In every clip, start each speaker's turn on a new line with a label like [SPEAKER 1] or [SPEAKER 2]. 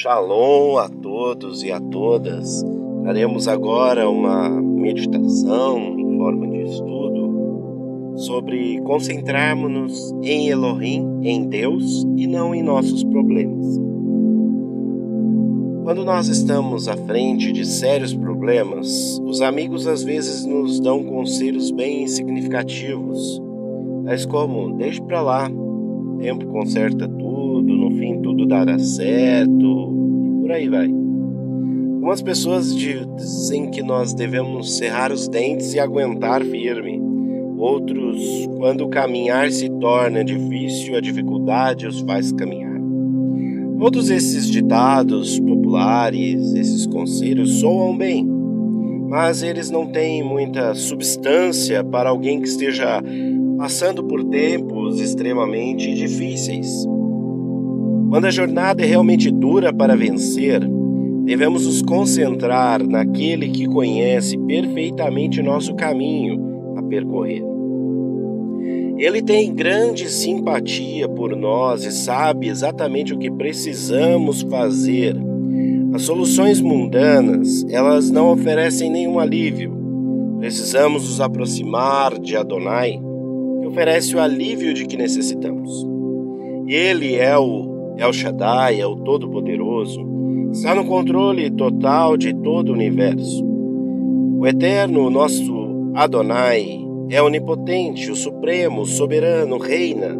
[SPEAKER 1] Shalom a todos e a todas. Faremos agora uma meditação em forma de estudo sobre concentrarmos-nos em Elohim, em Deus e não em nossos problemas. Quando nós estamos à frente de sérios problemas, os amigos às vezes nos dão conselhos bem significativos, tais como: deixe pra lá, o tempo conserta tudo, no fim tudo dará certo, e por aí vai. Algumas pessoas dizem que nós devemos cerrar os dentes e aguentar firme. Outros, quando o caminhar se torna difícil, a dificuldade os faz caminhar. Todos esses ditados populares, esses conselhos soam bem, mas eles não têm muita substância para alguém que esteja passando por tempos extremamente difíceis. Quando a jornada é realmente dura para vencer, devemos nos concentrar naquele que conhece perfeitamente nosso caminho a percorrer. Ele tem grande simpatia por nós e sabe exatamente o que precisamos fazer. As soluções mundanas, elas não oferecem nenhum alívio. Precisamos nos aproximar de Adonai, que oferece o alívio de que necessitamos. Ele é o El Shaddai, é o Todo-Poderoso, está no controle total de todo o universo. O Eterno, nosso Adonai, é onipotente, o Supremo, o Soberano, reina.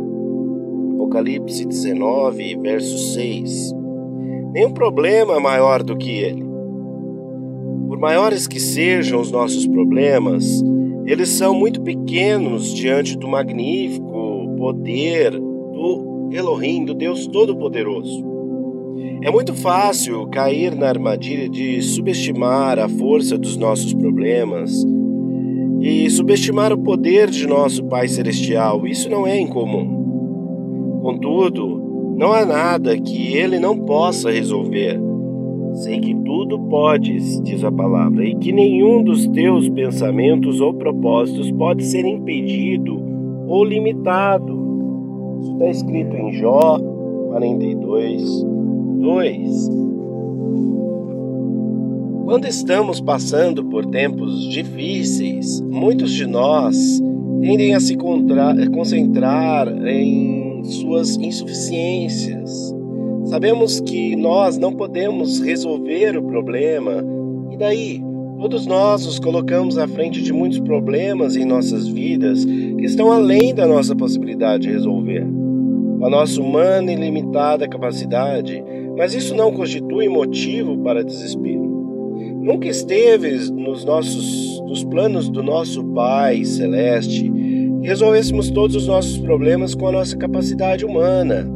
[SPEAKER 1] Apocalipse 19, verso 6. Nenhum problema é maior do que ele. Por maiores que sejam os nossos problemas, eles são muito pequenos diante do magnífico poder do Elohim, do Deus Todo-Poderoso. É muito fácil cair na armadilha de subestimar a força dos nossos problemas e subestimar o poder de nosso Pai Celestial. Isso não é incomum. Contudo, não há nada que Ele não possa resolver. Sei que tudo podes, diz a palavra, e que nenhum dos teus pensamentos ou propósitos pode ser impedido ou limitado. Isso está escrito em Jó 42, 2. Quando estamos passando por tempos difíceis, muitos de nós tendem a se concentrar em suas insuficiências. Sabemos que nós não podemos resolver o problema, e daí? Todos nós nos colocamos à frente de muitos problemas em nossas vidas que estão além da nossa possibilidade de resolver, com a nossa humana e limitada capacidade, mas isso não constitui motivo para desespero. Nunca esteve nos planos do nosso Pai Celeste que resolvêssemos todos os nossos problemas com a nossa capacidade humana.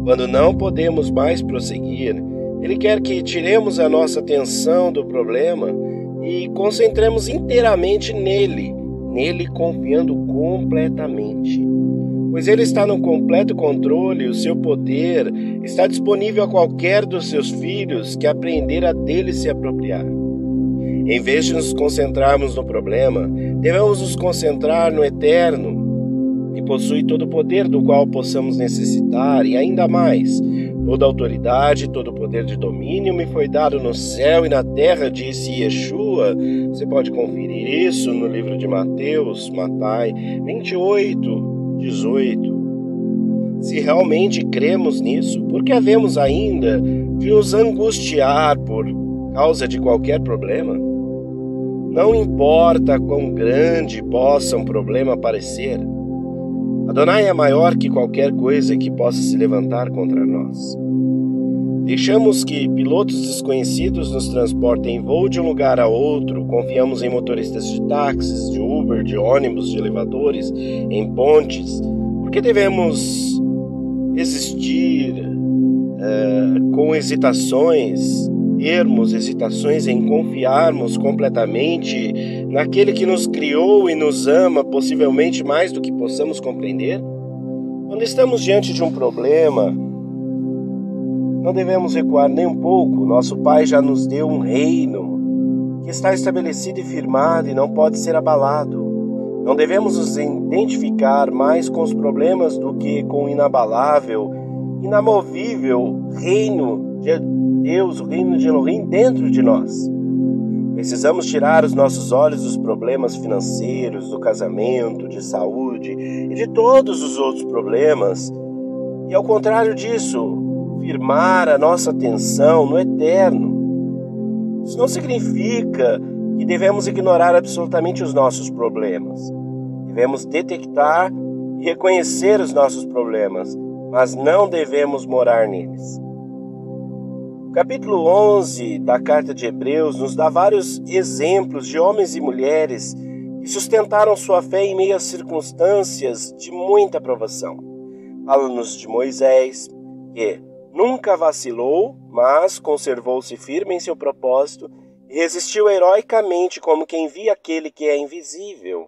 [SPEAKER 1] Quando não podemos mais prosseguir, Ele quer que tiremos a nossa atenção do problema e concentremos inteiramente nele confiando completamente. Pois Ele está no completo controle, o seu poder está disponível a qualquer dos seus filhos que aprender a dele se apropriar. Em vez de nos concentrarmos no problema, devemos nos concentrar no Eterno, que possui todo o poder do qual possamos necessitar, e ainda mais, toda autoridade, todo o poder de domínio me foi dado no céu e na terra, disse Yeshua. Você pode conferir isso no livro de Mateus 28, 18. Se realmente cremos nisso, por que havemos ainda de nos angustiar por causa de qualquer problema? Não importa quão grande possa um problema parecer, Adonai é maior que qualquer coisa que possa se levantar contra nós. Deixamos que pilotos desconhecidos nos transportem em voo de um lugar a outro, confiamos em motoristas de táxis, de Uber, de ônibus, de elevadores, em pontes. Por que devemos existir com hesitações, termos hesitações em confiarmos completamente naquele que nos criou e nos ama, possivelmente mais do que possamos compreender? Quando estamos diante de um problema, não devemos recuar nem um pouco. Nosso Pai já nos deu um reino que está estabelecido e firmado e não pode ser abalado. Não devemos nos identificar mais com os problemas do que com o inabalável, inamovível reino de Deus, o reino de Elohim dentro de nós. Precisamos tirar os nossos olhos dos problemas financeiros, do casamento, de saúde e de todos os outros problemas. E ao contrário disso, firmar a nossa atenção no eterno. Isso não significa que devemos ignorar absolutamente os nossos problemas. Devemos detectar e reconhecer os nossos problemas, mas não devemos morar neles. O capítulo 11 da carta de Hebreus nos dá vários exemplos de homens e mulheres que sustentaram sua fé em meio a circunstâncias de muita provação. Fala-nos de Moisés, que nunca vacilou, mas conservou-se firme em seu propósito e resistiu heroicamente como quem via aquele que é invisível.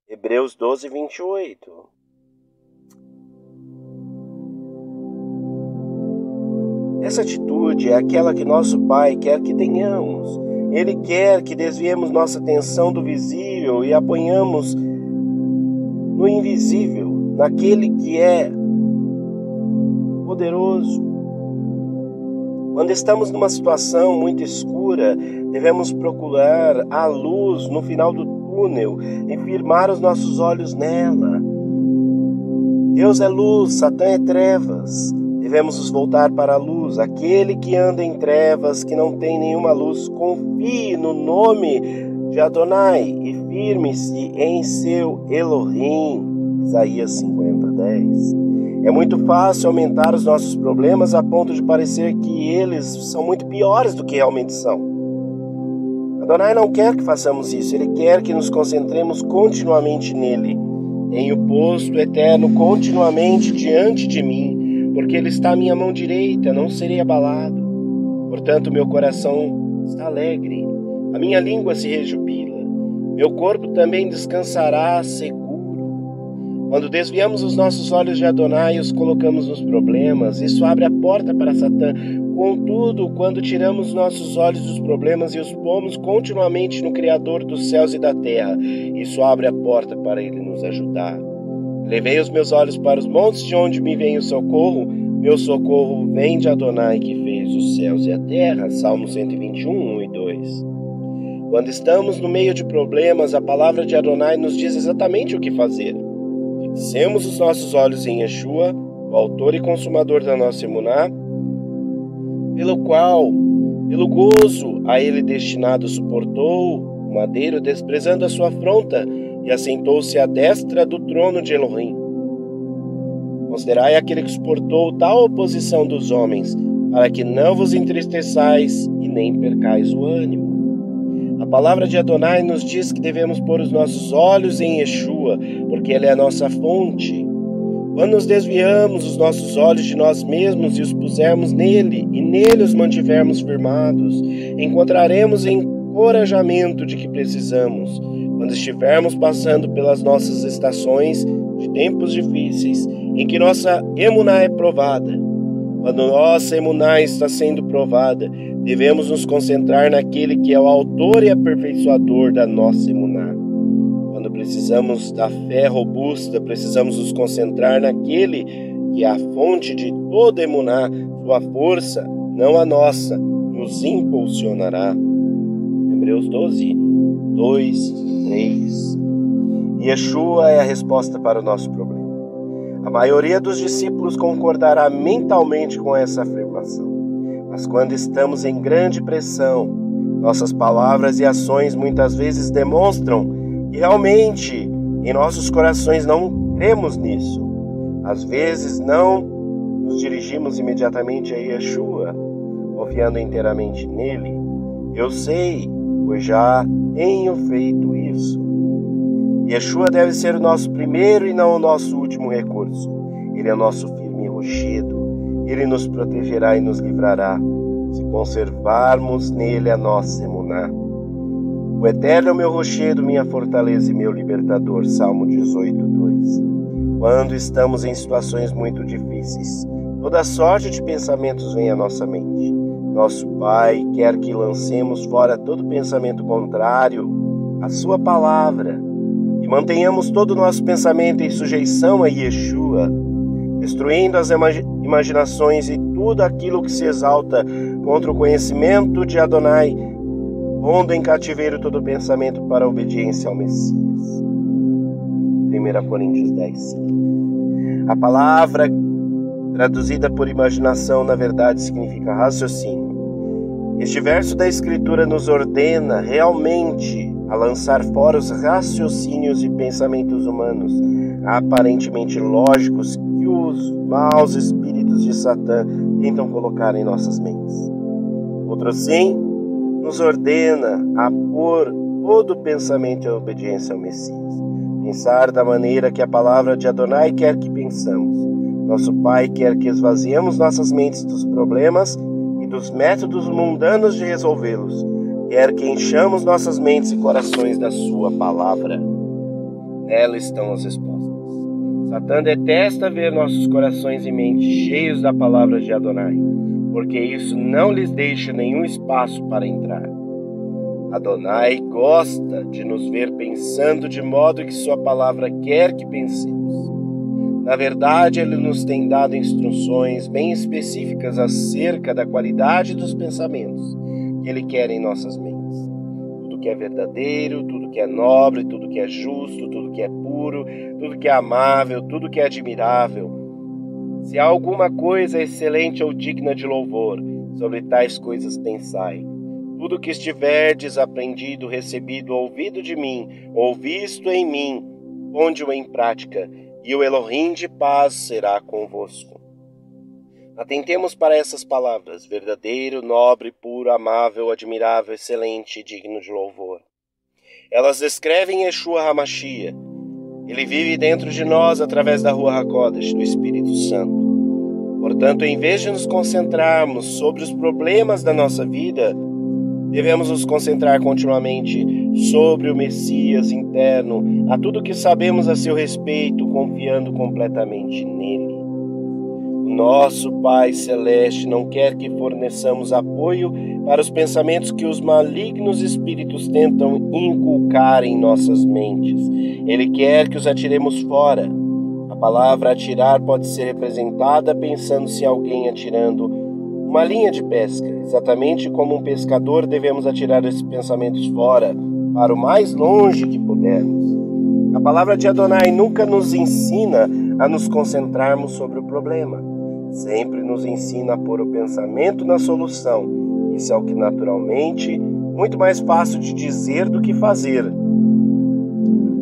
[SPEAKER 1] Hebreus 12, 28. Essa atitude é aquela que nosso Pai quer que tenhamos. Ele quer que desviemos nossa atenção do visível e a ponhamos no invisível, naquele que é poderoso. Quando estamos numa situação muito escura, devemos procurar a luz no final do túnel e firmar os nossos olhos nela. Deus é luz, Satã é trevas. Devemos nos voltar para a luz. Aquele que anda em trevas, que não tem nenhuma luz, confie no nome de Adonai e firme-se em seu Elohim. Isaías 50, 10. É muito fácil aumentar os nossos problemas a ponto de parecer que eles são muito piores do que realmente são. Adonai não quer que façamos isso. Ele quer que nos concentremos continuamente nele. Tenho posto o eterno continuamente diante de mim, porque ele está à minha mão direita, não serei abalado. Portanto, meu coração está alegre, a minha língua se rejubila, meu corpo também descansará seguro. Quando desviamos os nossos olhos de Adonai e os colocamos nos problemas, isso abre a porta para Satã. Contudo, quando tiramos nossos olhos dos problemas e os pomos continuamente no Criador dos céus e da terra, isso abre a porta para ele nos ajudar. Levei os meus olhos para os montes de onde me vem o socorro. Meu socorro vem de Adonai que fez os céus e a terra. Salmo 121, 1 e 2. Quando estamos no meio de problemas, a palavra de Adonai nos diz exatamente o que fazer. Fixemos os nossos olhos em Yeshua, o autor e consumador da nossa emuná, pelo qual, pelo gozo a ele destinado, suportou o madeiro, desprezando a sua afronta, e assentou-se à destra do trono de Elohim. Considerai aquele que suportou tal oposição dos homens, para que não vos entristeçais e nem percais o ânimo. A palavra de Adonai nos diz que devemos pôr os nossos olhos em Yeshua, porque ele é a nossa fonte. Quando nos desviamos os nossos olhos de nós mesmos e os pusermos nele, e nele os mantivermos firmados, encontraremos encorajamento de que precisamos. Quando estivermos passando pelas nossas estações de tempos difíceis, em que nossa emuná é provada. Quando nossa emuná está sendo provada, devemos nos concentrar naquele que é o autor e aperfeiçoador da nossa emuná. Quando precisamos da fé robusta, precisamos nos concentrar naquele que é a fonte de toda emuná. Sua força, não a nossa, nos impulsionará. Hebreus 12, 2, 3. Yeshua é a resposta para o nosso problema. A maioria dos discípulos concordará mentalmente com essa afirmação. Mas quando estamos em grande pressão, nossas palavras e ações muitas vezes demonstram que realmente em nossos corações não cremos nisso. Às vezes não nos dirigimos imediatamente a Yeshua, confiando inteiramente nele. Eu sei, pois já tenho feito isso. Yeshua deve ser o nosso primeiro e não o nosso último recurso. Ele é o nosso firme rochedo. Ele nos protegerá e nos livrará, se conservarmos nele a nossa emuná. O Eterno é o meu rochedo, minha fortaleza e meu libertador. Salmo 18, 2. Quando estamos em situações muito difíceis, toda sorte de pensamentos vem à nossa mente. Nosso Pai quer que lancemos fora todo pensamento contrário à sua palavra e mantenhamos todo o nosso pensamento em sujeição a Yeshua, destruindo as imaginações e tudo aquilo que se exalta contra o conhecimento de Adonai, pondo em cativeiro todo pensamento para a obediência ao Messias. 1 Coríntios 10. A palavra traduzida por imaginação, na verdade, significa raciocínio. Este verso da Escritura nos ordena realmente a lançar fora os raciocínios e pensamentos humanos, aparentemente lógicos, que os maus espíritos de Satã tentam colocar em nossas mentes. Outro sim, nos ordena a pôr todo pensamento em obediência ao Messias. Pensar da maneira que a palavra de Adonai quer que pensamos. Nosso Pai quer que esvaziemos nossas mentes dos problemas e dos métodos mundanos de resolvê-los. Quer que enchamos nossas mentes e corações da sua palavra. Nela estão as respostas. Satã detesta ver nossos corações e mentes cheios da palavra de Adonai, porque isso não lhes deixa nenhum espaço para entrar. Adonai gosta de nos ver pensando de modo que sua palavra quer que pensemos. Na verdade, ele nos tem dado instruções bem específicas acerca da qualidade dos pensamentos que ele quer em nossas mentes. Tudo que é verdadeiro, tudo que é nobre, tudo que é justo, tudo que é puro, tudo que é amável, tudo que é admirável. Se há alguma coisa excelente ou digna de louvor, sobre tais coisas pensai. Tudo que estiverdes aprendido, recebido, ouvido de mim, ou visto em mim, ponde-o em prática, e o Elohim de paz será convosco. Atentemos para essas palavras: verdadeiro, nobre, puro, amável, admirável, excelente e digno de louvor. Elas descrevem Yeshua HaMashiach. Ele vive dentro de nós através da Ruach HaKodesh, do Espírito Santo. Portanto, em vez de nos concentrarmos sobre os problemas da nossa vida, devemos nos concentrar continuamente sobre o Messias interno, a tudo que sabemos a seu respeito, confiando completamente nele. Nosso Pai Celeste não quer que forneçamos apoio para os pensamentos que os malignos espíritos tentam inculcar em nossas mentes. Ele quer que os atiremos fora. A palavra atirar pode ser representada pensando-se alguém atirando uma linha de pesca. Exatamente como um pescador, devemos atirar esses pensamentos fora, para o mais longe que pudermos. A palavra de Adonai nunca nos ensina a nos concentrarmos sobre o problema. Sempre nos ensina a pôr o pensamento na solução. Isso é o que naturalmente, muito mais fácil de dizer do que fazer.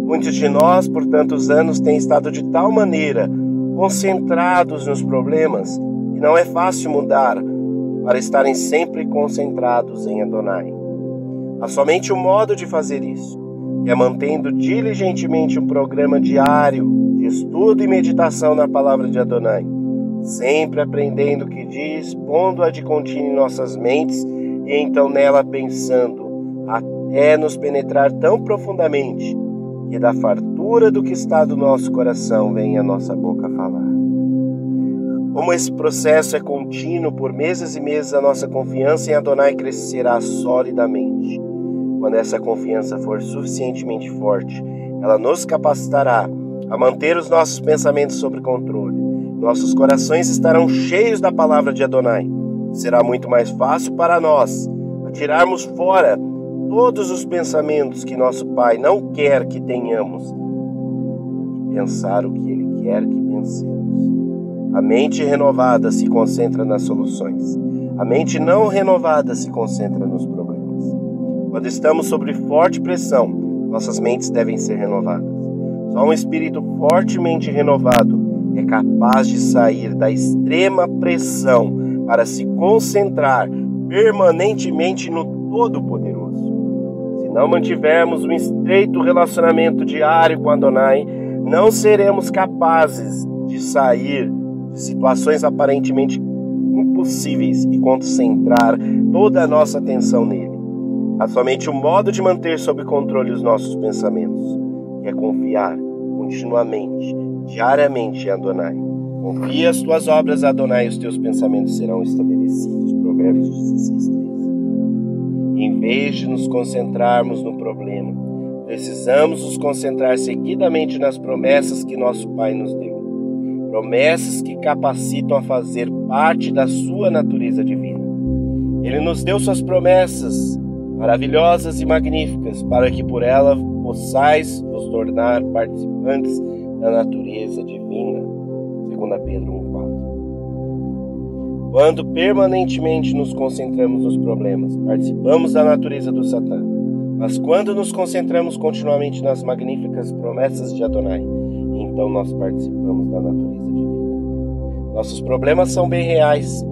[SPEAKER 1] Muitos de nós, por tantos anos, têm estado de tal maneira concentrados nos problemas que não é fácil mudar para estarem sempre concentrados em Adonai. Há somente um modo de fazer isso, que é mantendo diligentemente um programa diário de estudo e meditação na palavra de Adonai, sempre aprendendo o que diz, pondo-a de contínuo em nossas mentes e então nela pensando, até nos penetrar tão profundamente que da fartura do que está do nosso coração vem a nossa boca falar. Como esse processo é contínuo, por meses e meses a nossa confiança em Adonai crescerá solidamente. Quando essa confiança for suficientemente forte, ela nos capacitará a manter os nossos pensamentos sob controle. Nossos corações estarão cheios da palavra de Adonai. Será muito mais fácil para nós atirarmos fora todos os pensamentos que nosso Pai não quer que tenhamos e pensar o que Ele quer que pensemos. A mente renovada se concentra nas soluções. A mente não renovada se concentra nos problemas. Quando estamos sob forte pressão, nossas mentes devem ser renovadas. Só um espírito fortemente renovado é capaz de sair da extrema pressão para se concentrar permanentemente no Todo-Poderoso. Se não mantivermos um estreito relacionamento diário com Adonai, não seremos capazes de sair de situações aparentemente impossíveis e concentrar toda a nossa atenção nele. Há somente um modo de manter sob controle os nossos pensamentos, que é confiar continuamente, diariamente em Adonai. Confia as tuas obras a Adonai e os teus pensamentos serão estabelecidos. Provérbios 16:3. Em vez de nos concentrarmos no problema, precisamos nos concentrar seguidamente nas promessas que nosso Pai nos deu. promessas que capacitam a fazer parte da sua natureza divina. Ele nos deu suas promessas maravilhosas e magníficas para que por ela possais vos tornar participantes da natureza divina. 2 Pedro 1,4. Quando permanentemente nos concentramos nos problemas, participamos da natureza do Satã. Mas quando nos concentramos continuamente nas magníficas promessas de Adonai, então nós participamos da natureza divina. Nossos problemas são bem reais,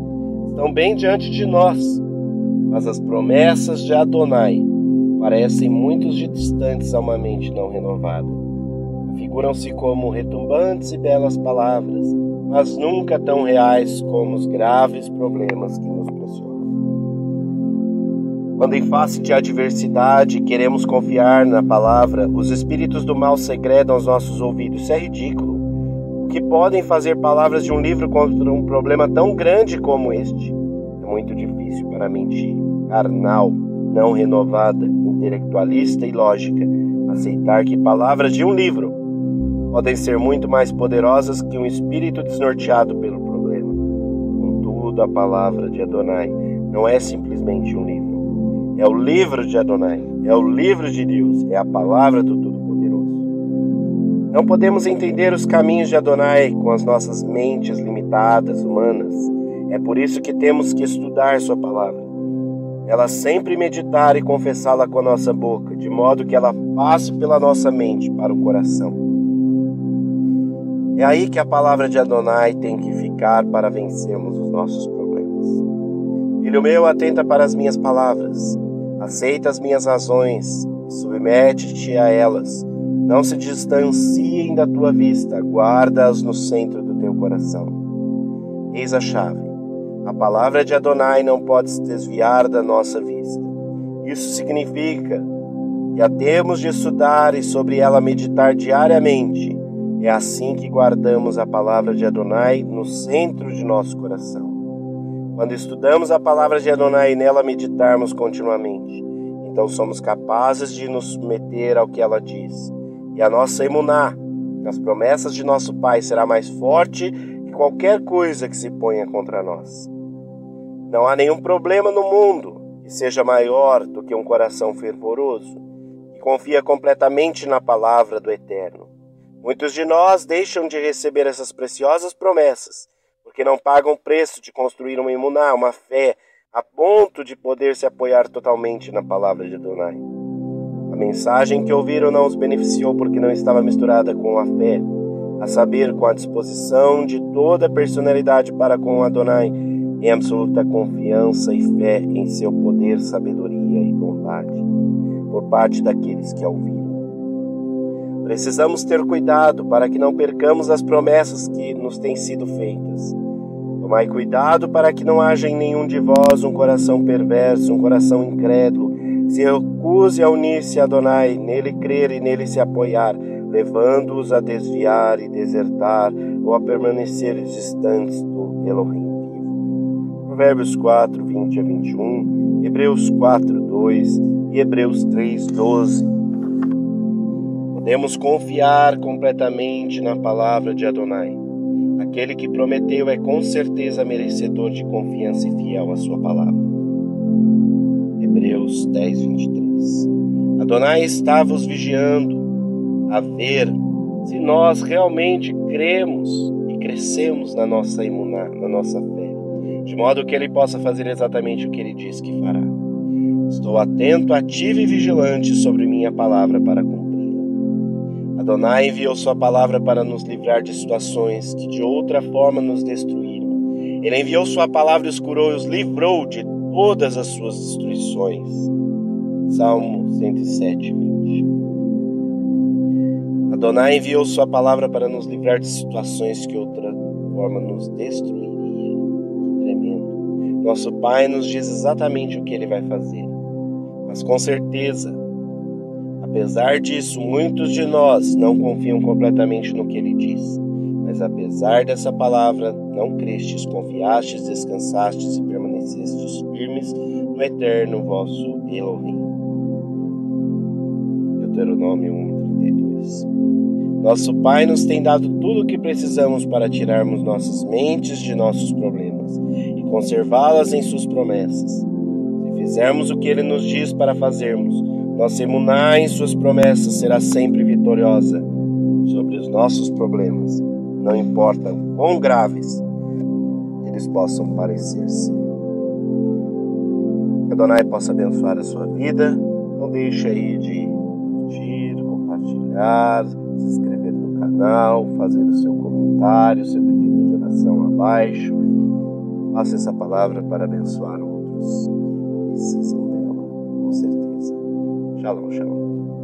[SPEAKER 1] estão bem diante de nós, mas as promessas de Adonai parecem muito distantes a uma mente não renovada. Figuram-se como retumbantes e belas palavras, mas nunca tão reais como os graves problemas que nos pressionam. Quando em face de adversidade queremos confiar na palavra, os espíritos do mal segredam aos nossos ouvidos. Isso é ridículo. O que podem fazer palavras de um livro contra um problema tão grande como este? É muito difícil para a mente carnal, não renovada, intelectualista e lógica, aceitar que palavras de um livro podem ser muito mais poderosas que um espírito desnorteado pelo problema. Contudo, a palavra de Adonai não é simplesmente um livro. É o livro de Adonai, é o livro de Deus, é a palavra do Todo-Poderoso. Não podemos entender os caminhos de Adonai com as nossas mentes limitadas, humanas. É por isso que temos que estudar sua palavra. Ela sempre meditar e confessá-la com a nossa boca, de modo que ela passe pela nossa mente para o coração. É aí que a palavra de Adonai tem que ficar para vencermos os nossos problemas. Filho meu, atenta para as minhas palavras, aceita as minhas razões, submete-te a elas. Não se distanciem da tua vista, guarda-as no centro do teu coração. Eis a chave. A palavra de Adonai não pode se desviar da nossa vista. Isso significa que a temos de estudar e sobre ela meditar diariamente. É assim que guardamos a palavra de Adonai no centro de nosso coração. Quando estudamos a palavra de Adonai e nela meditarmos continuamente, então somos capazes de nos submeter ao que ela diz. E a nossa emuná, nas promessas de nosso Pai, será mais forte que qualquer coisa que se ponha contra nós. Não há nenhum problema no mundo que seja maior do que um coração fervoroso, que confia completamente na palavra do Eterno. Muitos de nós deixam de receber essas preciosas promessas, porque não pagam o preço de construir uma emuná, uma fé, a ponto de poder se apoiar totalmente na palavra de Adonai. A mensagem que ouviram não os beneficiou porque não estava misturada com a fé, a saber, com a disposição de toda a personalidade para com Adonai, em absoluta confiança e fé em seu poder, sabedoria e bondade, por parte daqueles que a ouviram. Precisamos ter cuidado para que não percamos as promessas que nos têm sido feitas. Tomai cuidado para que não haja em nenhum de vós um coração perverso, um coração incrédulo, se recuse a unir-se a Adonai, nele crer e nele se apoiar, levando-os a desviar e desertar ou a permanecer distantes do Elohim vivo. Provérbios 4, 20 a 21, Hebreus 4, 2 e Hebreus 3, 12. Podemos confiar completamente na palavra de Adonai. Aquele que prometeu é com certeza merecedor de confiança e fiel à sua palavra. Hebreus 10, 23. Adonai está vos vigiando a ver se nós realmente cremos e crescemos na nossa emuná, na nossa fé, de modo que ele possa fazer exatamente o que ele diz que fará. Estou atento, ativo e vigilante sobre minha palavra para cumpri-la. Adonai enviou sua palavra para nos livrar de situações que de outra forma nos destruíram. Ele enviou sua palavra e os curou e os livrou de todas as suas destruições. Salmo 107, 20. Adonai enviou sua palavra para nos livrar de situações que de outra forma nos destruiriam. Que tremendo. Nosso Pai nos diz exatamente o que ele vai fazer. Mas com certeza, apesar disso, muitos de nós não confiam completamente no que ele diz. Mas apesar dessa palavra, não crestes, confiastes, descansastes e permanecestes firmes no eterno vosso Elohim. Deuteronômio 1. interiores. Nosso Pai nos tem dado tudo o que precisamos para tirarmos nossas mentes de nossos problemas e conservá-las em suas promessas. Se fizermos o que Ele nos diz para fazermos, nossa emuná em suas promessas será sempre vitoriosa sobre os nossos problemas, não importa quão graves eles possam parecer ser. Que Adonai possa abençoar a sua vida. Não deixe aí de curtir, compartilhar, se inscrever no canal, fazer o seu comentário, seu pedido de oração abaixo. Passe essa palavra para abençoar outros que precisam dela, com certeza. Shalom, shalom.